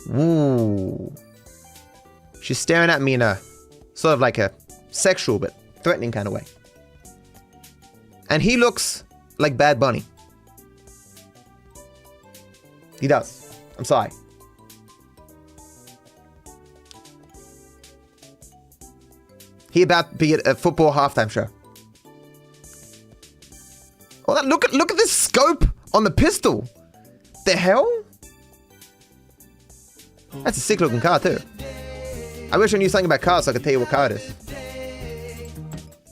Ooh. She's staring at me in a sort of like a sexual but threatening kind of way. And he looks like Bad Bunny. He does. I'm sorry. He about to be at a football halftime show. Oh, look at this scope on the pistol. The hell? That's a sick looking car too. I wish I knew something about cars so I could tell you what car it is.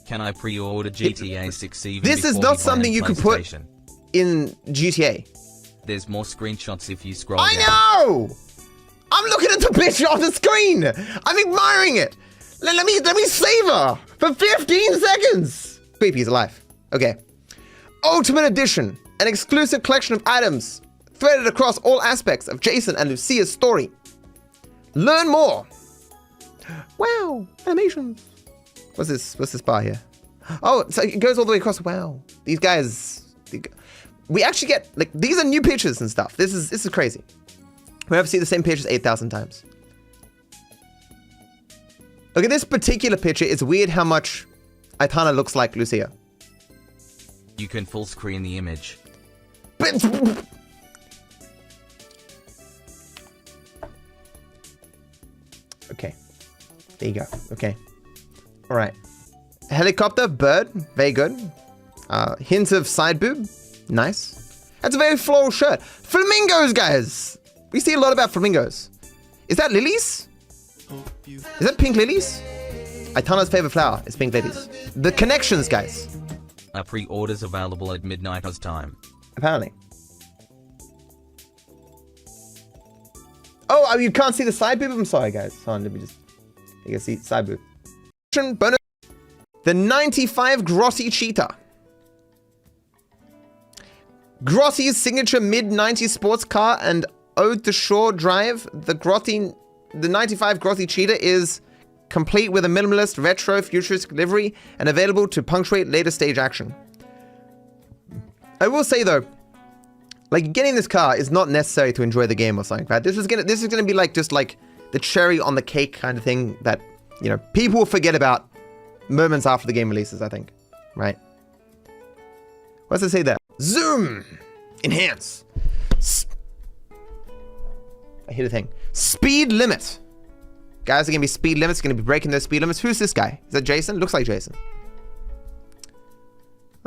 Can I pre-order GTA 6 even This is not something you can put in GTA. There's more screenshots if you scroll I down. know! I'm looking at the picture on the screen! I'm admiring it! Let me savor for 15 seconds! Creepy is alive. Okay. Ultimate Edition. An exclusive collection of items threaded across all aspects of Jason and Lucia's story. Learn more! Wow! Animations! What's this bar here? Oh, so it goes all the way across. Wow. These guys... We actually get... Like, these are new pictures and stuff. This is crazy. We have to see the same pictures 8,000 times. Look at this particular picture. It's weird how much Aitana looks like Lucia. You can full screen the image. But... Okay. There you go. Okay. All right. Helicopter, bird. Very good. Hint of side boob. Nice. That's a very floral shirt. Flamingos, guys. We see a lot about flamingos. Is that lilies? Is that pink lilies? Aitana's favorite flower is pink lilies. The connections, guys. Pre-orders available at midnight Oz time. Apparently. Oh, you can't see the side boob? I'm sorry, guys. Hold on, let me just... You can see side boob. Bonus. The 95 Grossi Cheetah. Grossi's signature mid-90s sports car and ode to shore drive. The 95 Grossi Cheetah is complete with a minimalist, retro, futuristic livery and available to punctuate later stage action. I will say though, like getting this car is not necessary to enjoy the game or something, right? This is gonna be like just like the cherry on the cake kind of thing that, you know, people will forget about moments after the game releases, I think, right? What's it say there? Zoom! Enhance! I hit a thing. Speed limit! Guys are gonna be speed limits, gonna be breaking those speed limits. Who's this guy? Is that Jason? Looks like Jason.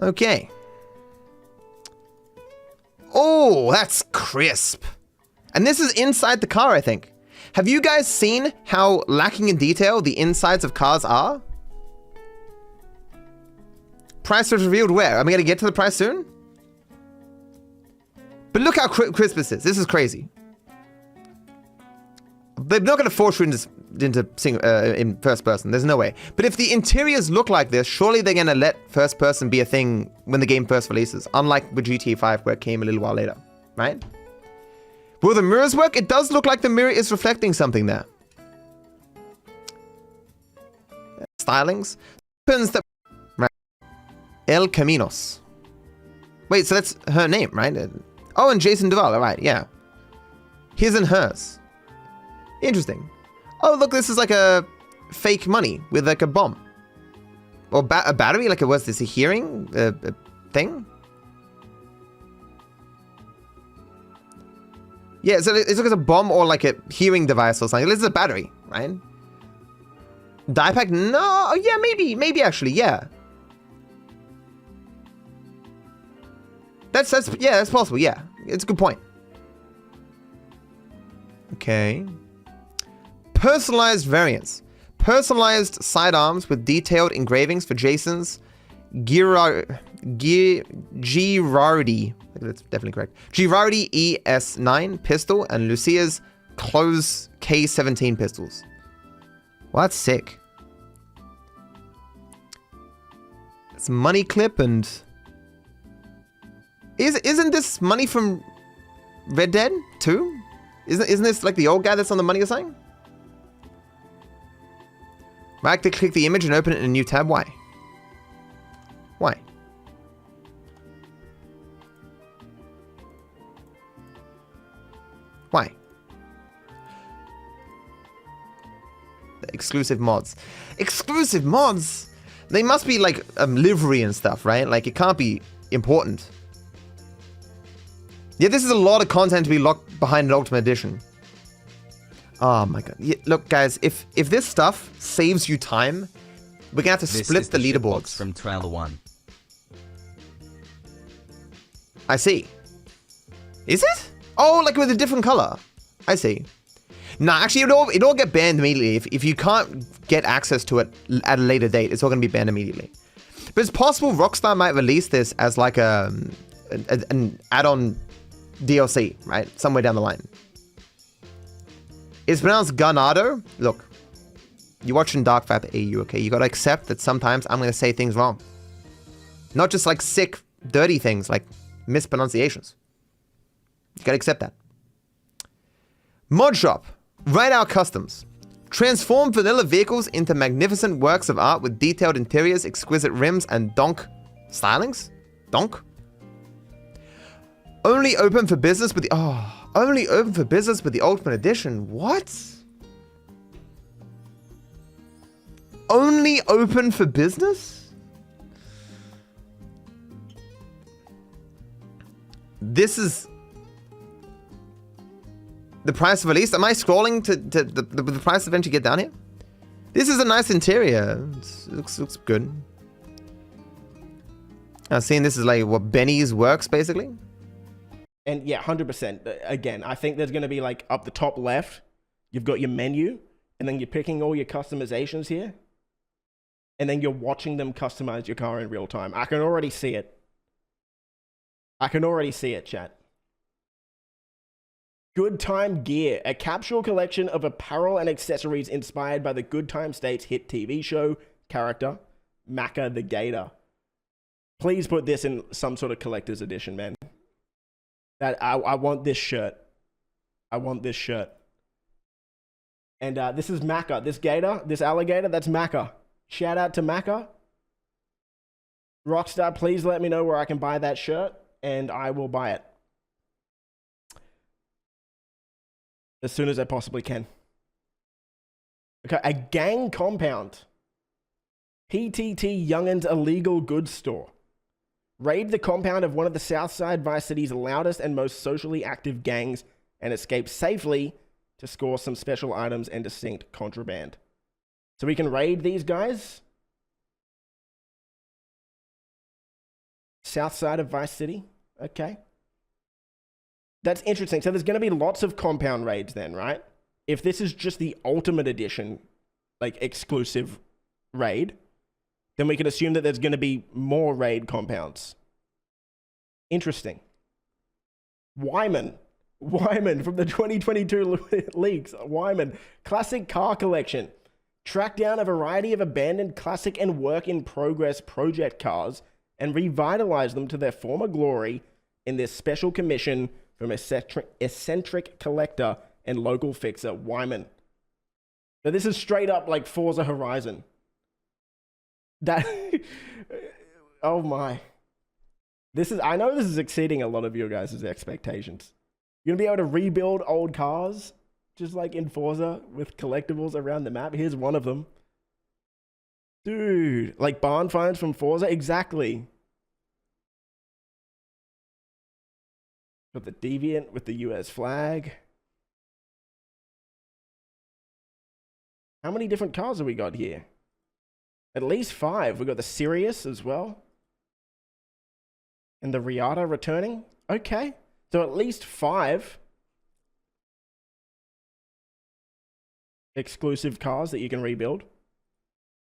Okay. Oh, that's crisp. And this is inside the car, I think. Have you guys seen how lacking in detail the insides of cars are? Price was revealed where? Am I gonna get to the price soon? But look how crisp this is. This is crazy. They're not gonna force you in first person. There's no way. But if the interiors look like this, surely they're gonna let first person be a thing when the game first releases. Unlike with GTA 5 where it came a little while later, right? Will the mirrors work? It does look like the mirror is reflecting something there. Stylings. Right. El Caminos. Wait, so that's her name, right? Oh, and Jason Duval, all right, yeah. His and hers. Interesting. Oh, look, this is like a fake money with like a bomb. Or a battery, like it was this a hearing thing? Yeah, so it's like a bomb or like a hearing device or something. This is a battery, right? Die pack? No, oh, yeah, maybe actually, yeah. That's possible, yeah. It's a good point. Okay. Personalized variants. Personalized sidearms with detailed engravings for Jason's Girardi. That's definitely correct. Girardi ES9 pistol and Lucia's Close K17 pistols. Well, that's sick. It's money clip and... Isn't this money from Red Dead 2? Isn't this like the old guy that's on the money or something? Right click the image and open it in a new tab. Why? Why? Why? exclusive mods. Exclusive mods? They must be like livery and stuff, right? Like it can't be important. Yeah, this is a lot of content to be locked behind an Ultimate Edition. Oh my god. Yeah, look, guys, if this stuff saves you time, we're gonna have to split the leaderboards. From Trailer 1. I see. Is it? Oh, like with a different color. I see. Nah, actually, it all get banned immediately. If you can't get access to it at a later date, it's all gonna be banned immediately. But it's possible Rockstar might release this as like an add-on DLC, right? Somewhere down the line. It's pronounced Ganado. Look, you're watching Darkfab AU, okay? You gotta accept that sometimes I'm gonna say things wrong. Not just like sick, dirty things, like mispronunciations. You gotta accept that. Mod Shop. Write out customs. Transform vanilla vehicles into magnificent works of art with detailed interiors, exquisite rims, and donk stylings? Donk? Only open for business with the... Oh, only open for business with the Ultimate Edition. What? Only open for business? This is... the price of release? Am I scrolling to the price eventually get down here? This is a nice interior. It looks good. I'm seeing this is like what Benny's works basically. And yeah, 100%. Again, I think there's going to be like up the top left, you've got your menu, and then you're picking all your customizations here. And then you're watching them customize your car in real time. I can already see it. I can already see it, chat. Good Time Gear, a capsule collection of apparel and accessories inspired by the Good Time State's hit TV show character, Macca the Gator. Please put this in some sort of collector's edition, man. I want this shirt. I want this shirt. And this is Macca. This gator, this alligator, that's Macca. Shout out to Macca. Rockstar, please let me know where I can buy that shirt, and I will buy it. As soon as I possibly can. Okay, a gang compound. PTT Youngin's illegal goods store. Raid the compound of one of the Southside Vice City's loudest and most socially active gangs and escape safely to score some special items and distinct contraband. So we can raid these guys. South side of Vice City. Okay. That's interesting. So there's going to be lots of compound raids then, right? If this is just the Ultimate Edition, like exclusive raid, then we can assume that there's going to be more raid compounds. Interesting. Wyman from the 2022 leaks. Wyman, classic car collection. Track down a variety of abandoned classic and work-in-progress project cars and revitalize them to their former glory in this special commission from eccentric collector and local fixer Wyman. So this is straight up like Forza Horizon. That, oh my. I know this is exceeding a lot of your guys' expectations. You're gonna be able to rebuild old cars, just like in Forza, with collectibles around the map. Here's one of them. Dude, like barn finds from Forza, exactly. Got the Deviant with the US flag. How many different cars have we got here? At least 5. We got the Sirius as well. And the Riata returning. Okay. So at least 5 exclusive cars that you can rebuild.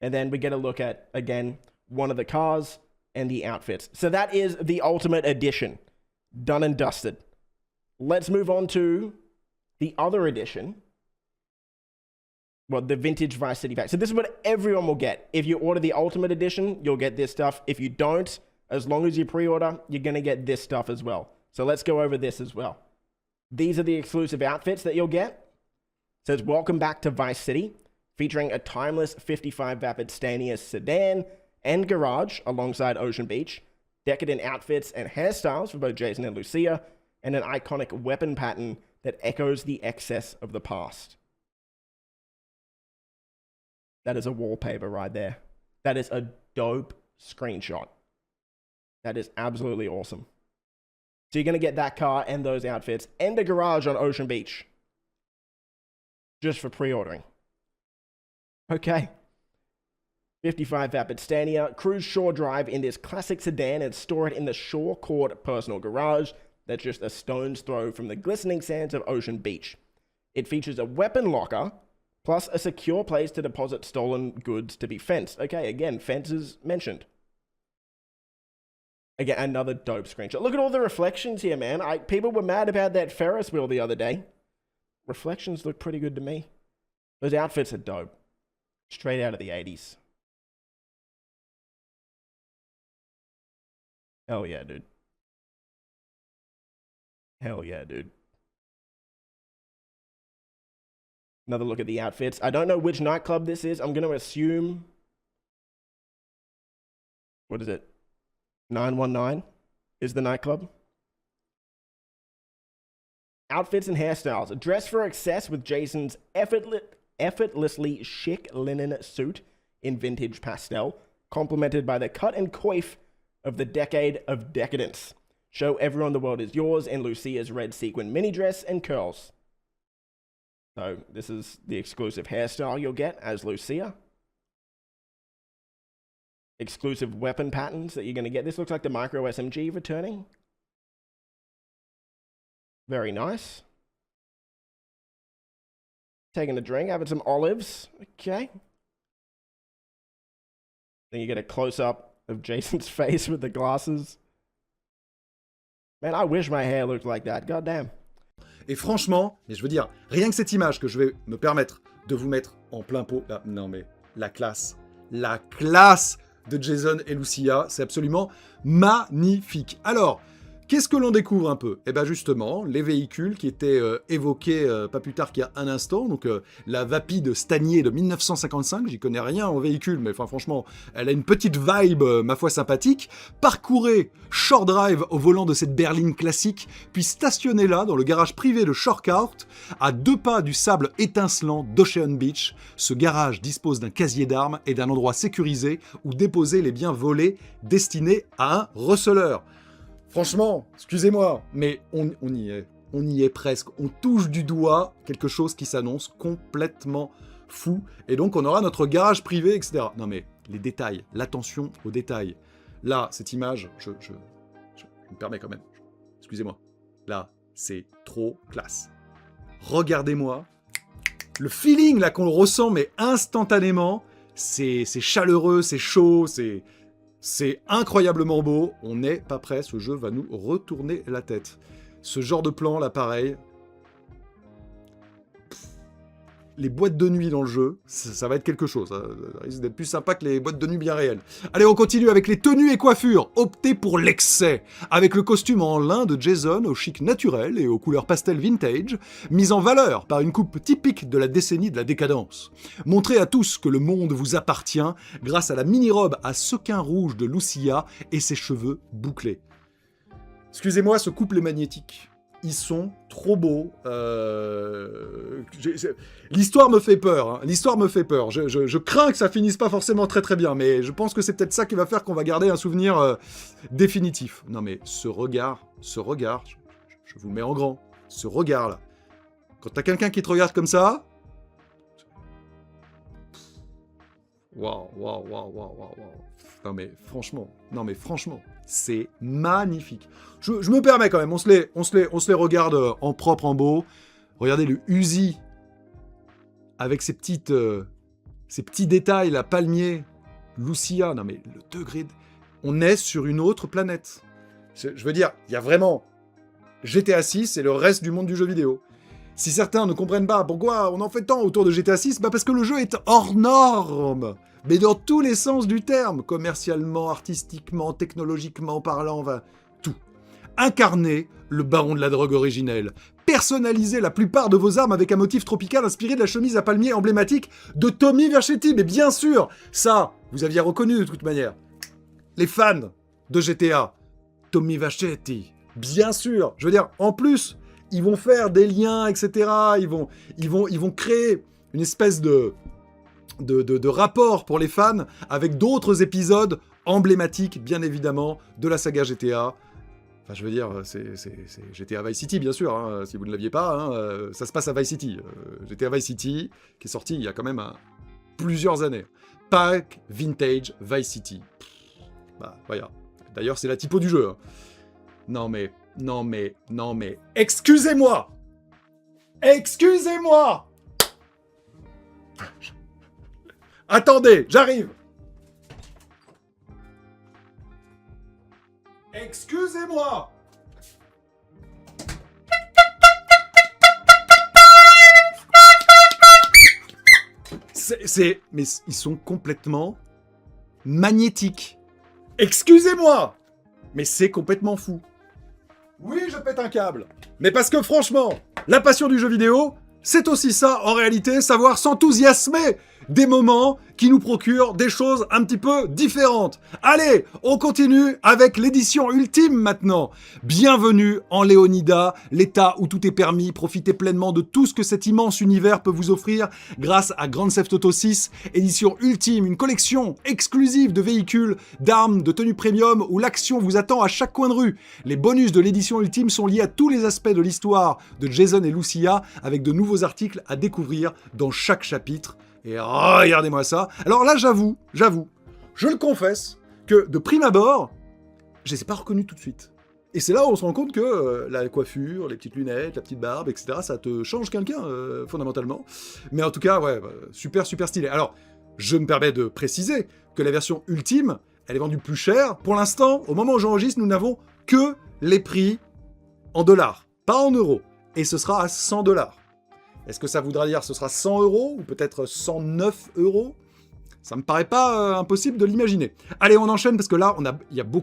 And then we get a look at, again, one of the cars and the outfits. So that is the Ultimate Edition. Done and dusted. Let's move on to the other edition. Well, the Vintage Vice City pack. So this is what everyone will get. If you order the Ultimate Edition, you'll get this stuff. If you don't, as long as you pre-order, you're going to get this stuff as well. So let's go over this as well. These are the exclusive outfits that you'll get. It says, welcome back to Vice City, featuring a timeless 55 Vapid Stanius sedan and garage alongside Ocean Beach, decadent outfits and hairstyles for both Jason and Lucia, and an iconic weapon pattern that echoes the excess of the past. That is a wallpaper right there. That is a dope screenshot. That is absolutely awesome. So you're going to get that car and those outfits and a garage on Ocean Beach. Just for pre-ordering. Okay. 55 Vapid Stania. Cruise Shore Drive in this classic sedan and store it in the Shore Court personal garage that's just a stone's throw from the glistening sands of Ocean Beach. It features a weapon locker, plus a secure place to deposit stolen goods to be fenced. Okay, again, fences mentioned. Again, another dope screenshot. Look at all the reflections here, man. People were mad about that Ferris wheel the other day. Reflections look pretty good to me. Those outfits are dope. Straight out of the 80s. Hell yeah, dude. Hell yeah, dude. Another look at the outfits. I don't know which nightclub this is. I'm going to assume... What is it? 919 is the nightclub. Outfits and hairstyles. Dress for excess with Jason's effortlessly chic linen suit in vintage pastel, complemented by the cut and coif of the decade of decadence. Show everyone the world is yours in Lucia's red sequin mini dress and curls. So this is the exclusive hairstyle you'll get as Lucia. Exclusive weapon patterns that you're going to get. This looks like the micro SMG returning. Very nice. Taking a drink, having some olives. Okay. Then you get a close-up of Jason's face with the glasses. Man, I wish my hair looked like that. God damn. Et franchement, mais je veux dire, rien que cette image que je vais me permettre de vous mettre en plein pot, là, non mais la classe de Jason et Lucia, c'est absolument magnifique. Alors, qu'est-ce que l'on découvre un peu? Eh bien justement, les véhicules qui étaient évoqués pas plus tard qu'il y a un instant, donc la Vapide Stanier de 1955, j'y connais rien en véhicule, mais enfin franchement, elle a une petite vibe, ma foi, sympathique. Parcourez Shore Drive au volant de cette berline classique, puis stationnez là, dans le garage privé de Shore Court, à 2 pas du sable étincelant d'Ocean Beach. Ce garage dispose d'un casier d'armes et d'un endroit sécurisé où déposer les biens volés destinés à un receleur. Franchement, excusez-moi, mais on y est presque. On touche du doigt quelque chose qui s'annonce complètement fou. Et donc, on aura notre garage privé, etc. Non mais, les détails, l'attention aux détails. Là, cette image, je me permets quand même. Excusez-moi. Là, c'est trop classe. Regardez-moi. Le feeling là qu'on ressent, mais instantanément, c'est chaleureux, c'est chaud, c'est incroyablement beau, on n'est pas prêt, ce jeu va nous retourner la tête. Ce genre de plan, là, pareil. Les boîtes de nuit dans le jeu, ça va être quelque chose. Ça risque d'être plus sympa que les boîtes de nuit bien réelles. Allez, on continue avec les tenues et coiffures. Optez pour l'excès. Avec le costume en lin de Jason au chic naturel et aux couleurs pastel vintage, mis en valeur par une coupe typique de la décennie de la décadence. Montrez à tous que le monde vous appartient grâce à la mini-robe à sequins rouges de Lucia et ses cheveux bouclés. Excusez-moi, ce couple est magnétique. Ils sont trop beaux. L'histoire me fait peur. Hein. L'histoire me fait peur. Je crains que ça finisse pas forcément très très bien, mais je pense que c'est peut-être ça qui va faire qu'on va garder un souvenir définitif. Non mais ce regard, je vous le mets en grand. Ce regard-là. Quand t'as quelqu'un qui te regarde comme ça... Waouh. Non mais franchement, c'est magnifique. Je me permets quand même, on se les regarde en propre, en beau. Regardez le Uzi avec ces petits détails, la palmier, Lucia. Non mais le degré, on est sur une autre planète. Je veux dire, il y a vraiment GTA 6 et le reste du monde du jeu vidéo. Si certains ne comprennent pas pourquoi on en fait tant autour de GTA 6, bah parce que le jeu est hors norme. Mais dans tous les sens du terme, commercialement, artistiquement, technologiquement parlant, tout. Incarnez le baron de la drogue originel. Personnalisez la plupart de vos armes avec un motif tropical inspiré de la chemise à palmier emblématique de Tommy Vercetti. Mais bien sûr, ça, vous aviez reconnu de toute manière. Les fans de GTA, Tommy Vercetti, bien sûr. Je veux dire, en plus, ils vont faire des liens, etc. Ils vont créer une espèce de de rapport pour les fans avec d'autres épisodes emblématiques, bien évidemment, de la saga GTA. Enfin, je veux dire, c'est GTA Vice City, bien sûr, hein, si vous ne l'aviez pas, hein, ça se passe à Vice City. GTA Vice City, qui est sorti il y a quand même plusieurs années. Pack Vintage Vice City. Bah, voilà. D'ailleurs, c'est la typo du jeu. Hein. Non mais, excusez-moi. Attendez, j'arrive. Excusez-moi. Mais ils sont complètement magnétiques. Excusez-moi. Mais c'est complètement fou. Oui, je pète un câble. Mais parce que franchement, la passion du jeu vidéo, c'est aussi ça, en réalité, savoir s'enthousiasmer des moments qui nous procurent des choses un petit peu différentes. Allez, on continue avec l'édition ultime maintenant. Bienvenue en Léonida, l'état où tout est permis. Profitez pleinement de tout ce que cet immense univers peut vous offrir grâce à Grand Theft Auto 6, édition ultime, une collection exclusive de véhicules, d'armes, de tenues premium où l'action vous attend à chaque coin de rue. Les bonus de l'édition ultime sont liés à tous les aspects de l'histoire de Jason et Lucia avec de nouveaux articles à découvrir dans chaque chapitre. Et regardez-moi ça. Alors là, j'avoue, je le confesse, que de prime abord, je les ai pas reconnus tout de suite. Et c'est là où on se rend compte que la coiffure, les petites lunettes, la petite barbe, etc., ça te change quelqu'un, fondamentalement. Mais en tout cas, ouais, super stylé. Alors, je me permets de préciser que la version ultime, elle est vendue plus cher. Pour l'instant, au moment où j'enregistre, nous n'avons que les prix en dollars, pas en euros. Et ce sera à 100 $. Est-ce que ça voudra dire que ce sera 100 € ou peut-être 109 €? Ça me paraît pas impossible de l'imaginer. Allez, on enchaîne parce que là, il y a beaucoup